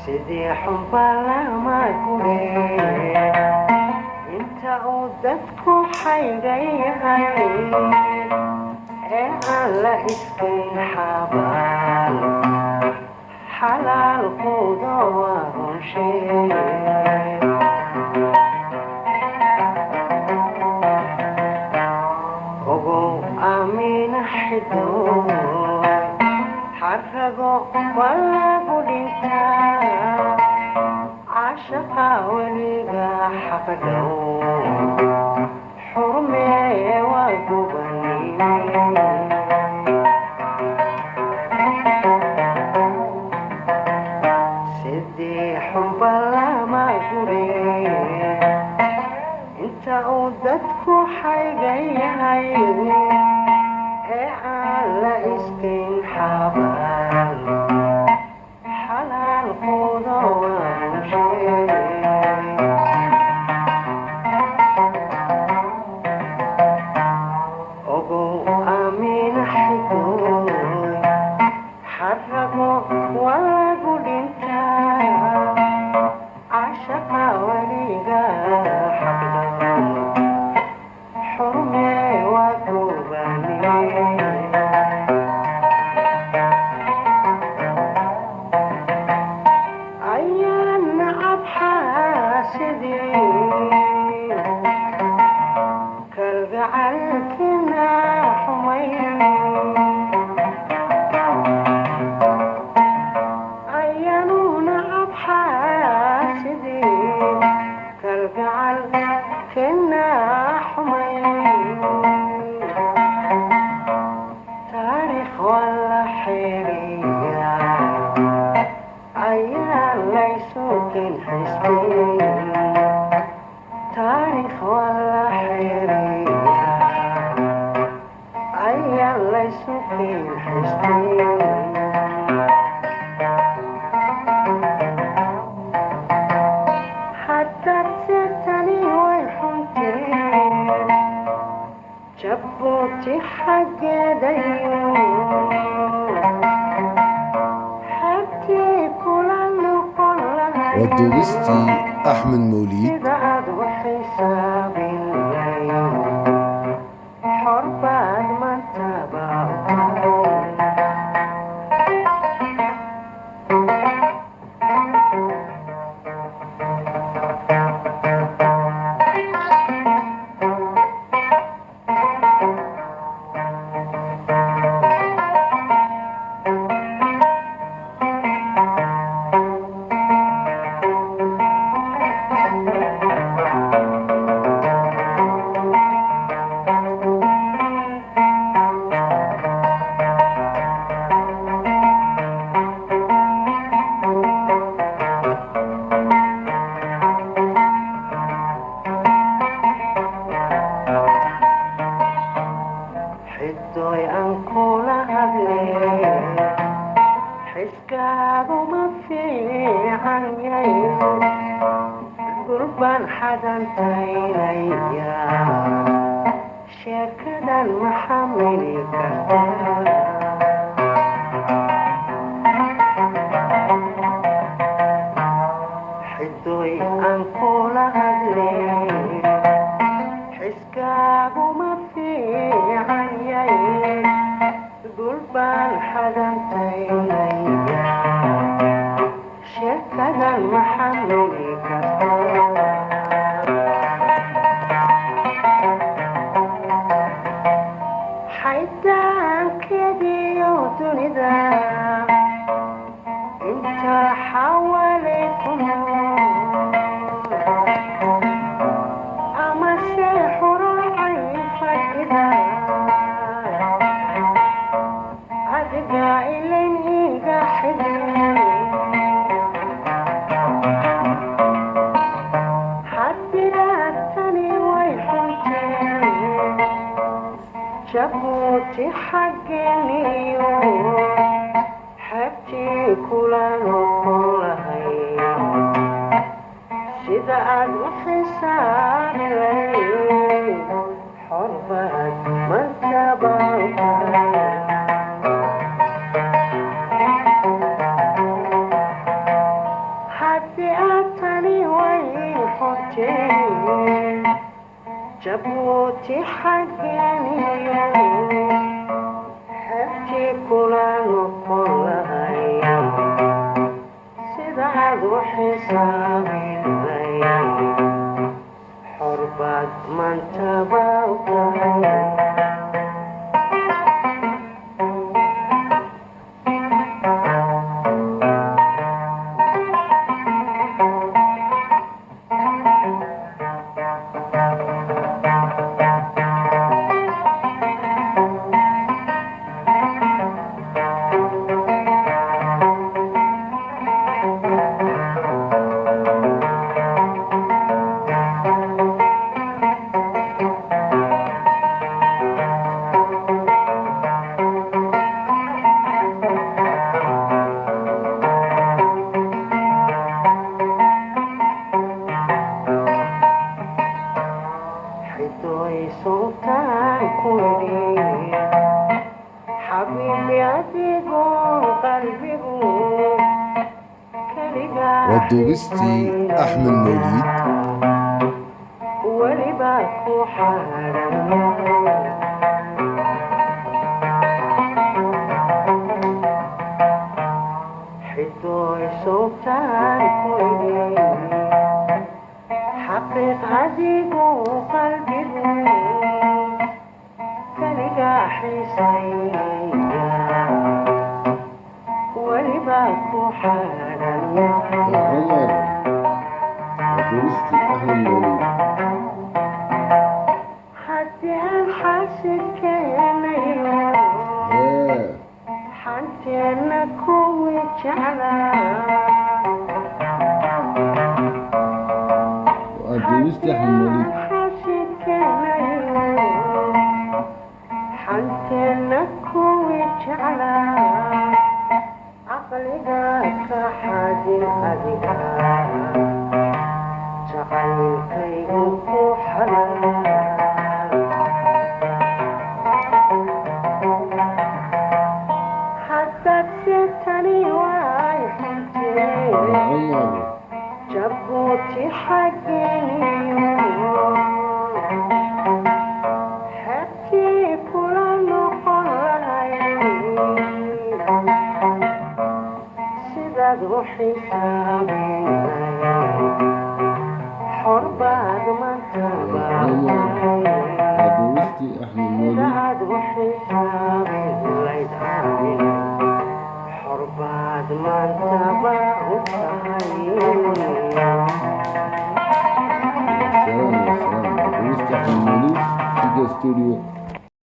sidii xunbaa lama guree inta uu dadku xaygan yahay ee aan la iskayn xabaal xalaalkooda waa runsheeg ogow aamiina xidow xarago walagu dhintaa cashaqa weliga xaqdhow xurmee waa gubanime sidii xunba lama guree inta uu dadku xaygan yahay ee aan la iskayn xabaal xalaalkooda waan sheeg ogow aamiina xidoy xarago walagu dhintaa cashaqa weliga xaqdhow xurmee waa gubanime kalgacalkina xumayn ayaanuna abxaasidii kalgacalkina xumayn taariikh wala xiriya ayaa laysukin xisbin taariikh wala xiriya ayaa laysukin xisbin haddase tani way xunteen jabuuti xaggeedayo xagtii kula noqon lahay ودوبستي أحمد موليد sidaad u xisaabinlayo xorbaad mantaba xidoy aan kula hadlee xiskaagu ma fiican yahay gurbaan xadantaynaya sheekadan ma xamili kartaa xidoy aan kula hadlee xiskaagu ma fiican yahay gurbaan xadantaynaya sheekadan ma xamili kartaa xaydaankeediyo dunida inta xawaalayku amase xuracay fadhida حقني حبتي كل نقولهاي سيدا الحساب لي حربك ما تبقى حتى أتني ويحطي جبوتي حقني حبتي كل نقولهاي سيدا حسابي لي حربك ما تبقى حيث سلطان كلي حبيبي أتيقو قلبي والدوبستي أحمد موليد ولباكو حالا حيث سلطان كلي حقيق عزيقو قلبي كلقى حسين ولباكو حالا عمر والدوبستي أحمد موليد حتى الحاسد كان حتى نكوي جعلا والدوبستي أحمد موليد حتى نكوي جعلا عقلك حاجي أذيك جعلك يوكو حلال حتى تسيتني ويحبتي عمر جبوتي حقني حبتي كل نقولهاي سيدا حسابي حربك ما تبقى والدوبستي أحمد موليد سيدا حسابي ليدعاني حربك ما تبقى والدوبستي أحمد موليد في الاستوديو